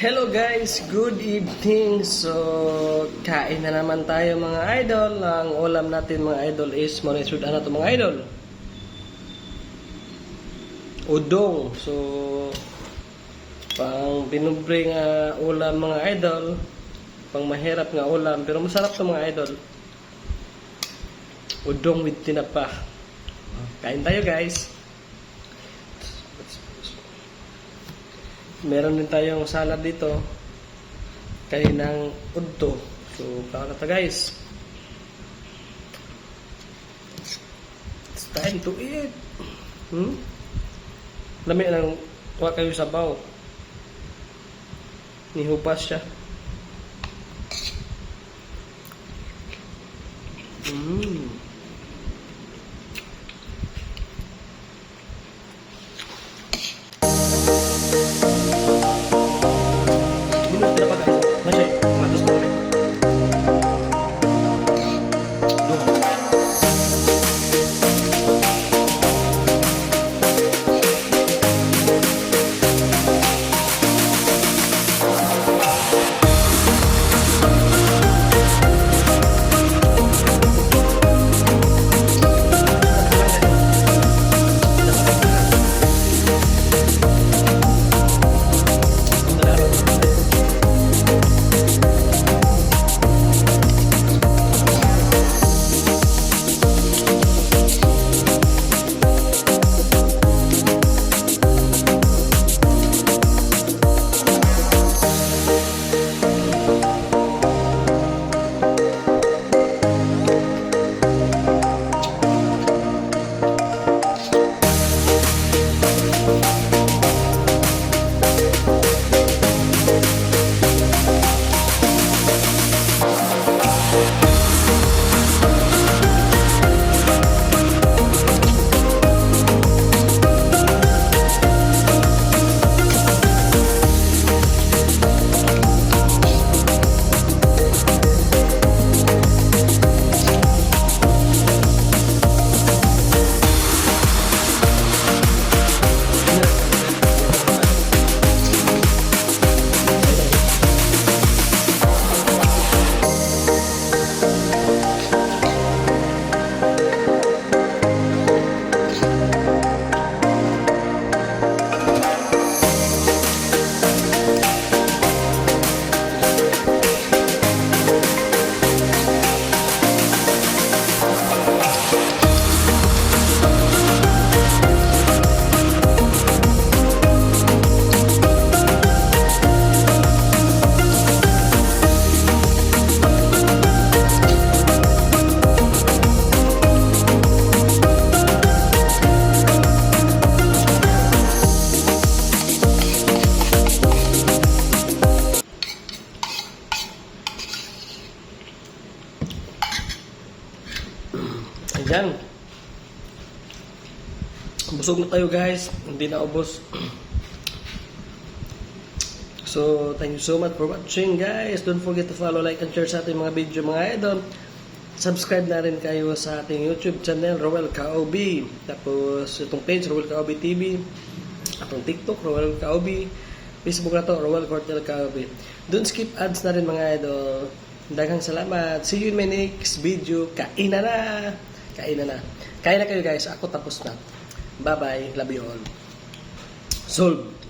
Hello guys, good evening. So, kain na naman tayo mga idol. Ang ulam natin mga idol is monisud ano to mga idol? Udong. So, pang pinubre nga ulam mga idol. Pang mahirap nga ulam pero masarap to mga idol. Udong with tinapa. Kain tayo guys. Meron din tayong salad dito. Kaninang udto. So, kain na ta guys. It's time to eat. Lami lang kuha kayo sabaw. Nihupas siya. Ayan. Busog na tayo guys. Hindi na ubos. So, thank you so much for watching guys. Don't forget to follow, like, and share sa ating mga video mga idol. Subscribe na rin kayo sa ating YouTube channel, Roel Kaobi. Tapos, itong page, Roel Kaobi TV. Atong TikTok, Roel Kaobi. Facebook na to, Roel Cortel Kaobi. Don't skip ads na rin mga idol. Daghang salamat. See you in my next video. Kain na na! Kain na na. Kain na kayo guys. Ako tapos na. Bye-bye. Love you all. Solve.